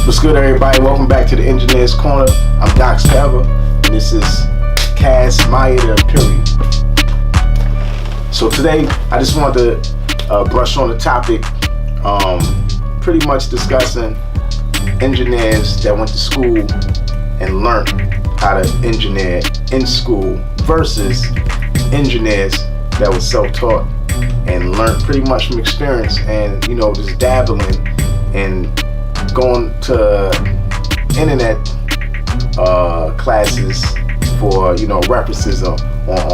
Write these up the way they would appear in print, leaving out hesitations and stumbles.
What's good, everybody? Welcome back to the Engineer's Corner. I'm Doc Scava, and this is Cass Maya the Imperial. So today, I just wanted to brush on the topic, pretty much discussing engineers that went to school and learned how to engineer in school versus engineers that were self-taught and learned pretty much from experience and, just dabbling and going to internet classes for, references on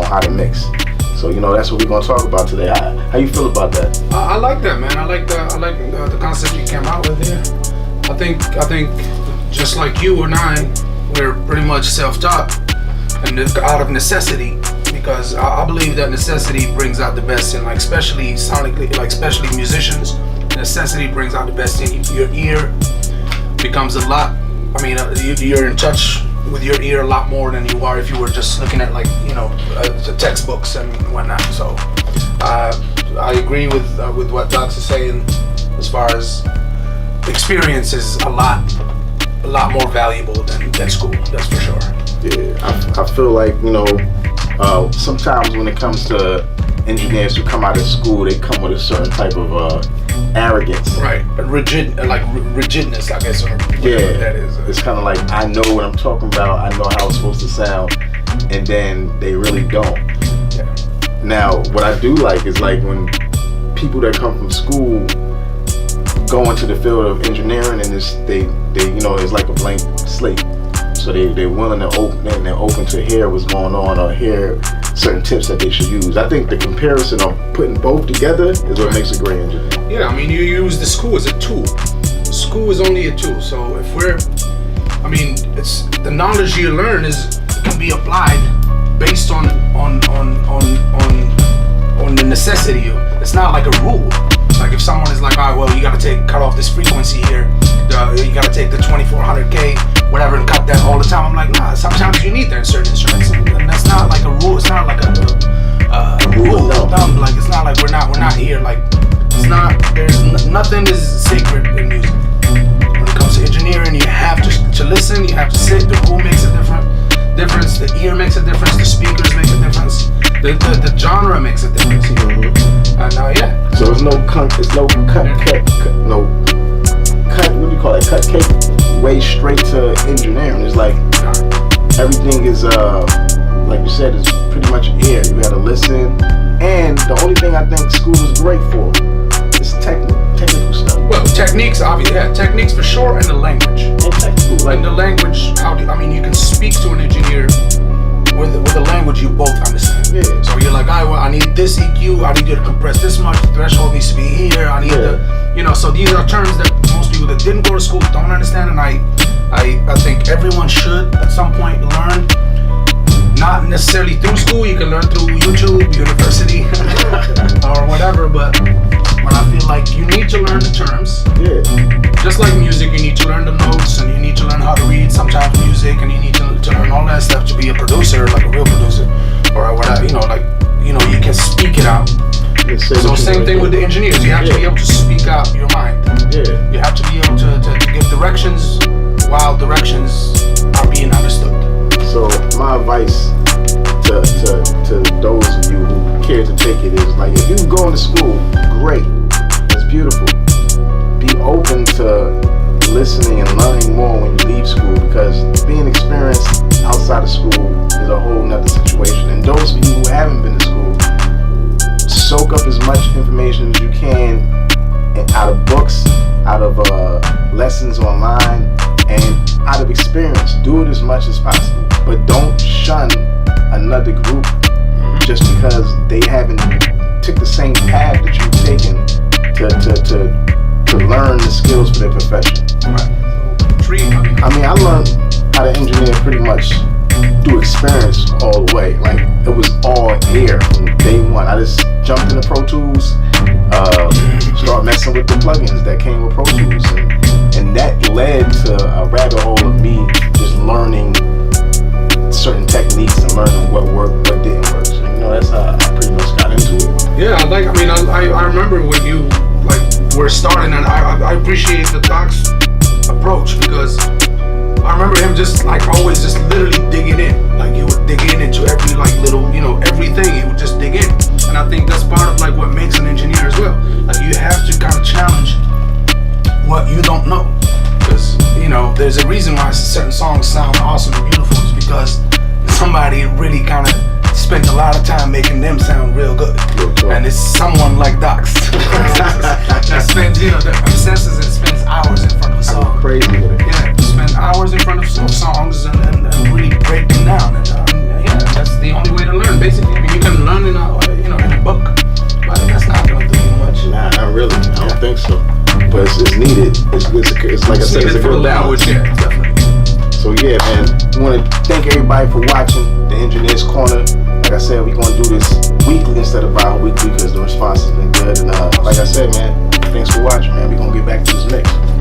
how to mix. So, that's what we're going to talk about today. How you feel about that? I like that, man. I like the concept you came out with here. I think just like you and I, we're pretty much self-taught and out of necessity, because I believe that necessity brings out the best in, especially sonically, especially musicians. Necessity brings out the best in your ear. Becomes a lot. You're in touch with your ear a lot more than you are if you were just looking at the textbooks and whatnot. So I agree with what Doc's is saying as far as experience is a lot more valuable than school. That's for sure. Yeah, I feel like sometimes when it comes to engineers who come out of school, they come with a certain type of arrogance, right? Rigidness, I guess, or whatever that is. It's kind of like, I know what I'm talking about, I know how it's supposed to sound, and then they really don't. Yeah. Now, what I do like is when people that come from school go into the field of engineering, and it's like a blank slate. So they're willing to open, and they're open to hear what's going on or hear certain tips that they should use. I think the comparison of putting both together is what makes a great engineer. Yeah, you use the school as a tool. School is only a tool. So if it's the knowledge you learn can be applied based on the necessity. It's not like a rule. Like if someone is like, all right, well, you got to cut off this frequency here. You got to take the 2400K, whatever, and cut that all the time. I'm like, nah. Sometimes you need that in certain instruments, and that's not like a rule. It's not like a rule of thumb. Like it's not like we're not here. Like it's not. Nothing is sacred in music. When it comes to engineering, you have to listen. You have to sit. The room makes a difference. The ear makes a difference. The speakers make a difference. The genre makes a difference. And So there's no cut. What do you call it? Cut cake way straight to engineering. It's like everything is like you said, is pretty much ear. You gotta listen. And the only thing I think school is great for is technical stuff. Well, techniques, obviously, techniques for sure, and the language. And technical, and the language. You can speak to an engineer with a language you both understand. Yeah. So you're like, I need this EQ. I need you to compress this much. The threshold needs to be here. I need So these are terms that most people that didn't go to school don't understand, and I think everyone should at some point learn. Not necessarily through school. You can learn through YouTube, university, or whatever. But I feel like you need to learn the terms. Yeah. Just like music, you need to learn the notes, and you need to learn how to read sometimes music, and you need to learn all that stuff to be a producer, like a real producer, or whatever. You can speak it out. So same thing with the engineers. You have to be able to speak out your mind. Yeah. You have to be able to give directions while directions are being understood. So my advice to those of you who care to take it is if you go into school, great, it's beautiful. Be open to listening and learning more when you leave school, because being experienced outside of school is a whole nother situation. And those of you who haven't been to school, soak up as much information as you can out of books, out of lessons online, and out of experience. Do it as much as possible, but don't shun another group just because they haven't took the same path that you've taken to learn the skills for their profession. Right. I learned how to engineer pretty much through experience all the way. It was all ear from day one. I just jumped into Pro Tools, started messing with the plugins that came with Pro Tools, and that led to a rabbit hole of me just learning certain techniques and learning what worked, what didn't work. So, that's how I pretty much got into it. Yeah, I remember when you were starting, and I appreciate the Doc's approach, just like always just literally digging in. Like he would dig in into every like little, everything. He would just dig in. And I think that's part of like what makes an engineer as well. Like you have to kind of challenge what you don't know. Because, there's a reason why certain songs sound awesome and beautiful. Is because somebody really kind of spent a lot of time making them sound real good. And it's someone like Docs that spends, that obsesses and spends hours in front of a song. Crazy with it. Yeah, spend hours in front of songs and really break them down. And that's the only way to learn. Basically, I mean, you can learn in a book, but that's not going to do much. Nah, not really. I don't think so. But it's needed. It's like I said, it's a good balance. Yeah, definitely. So yeah, man, I want to thank everybody for watching the Engineer's Corner. Like I said, we're going to do this weekly instead of bi-weekly because the response has been good. And like I said, man, thanks for watching, man. We're going to get back to this next.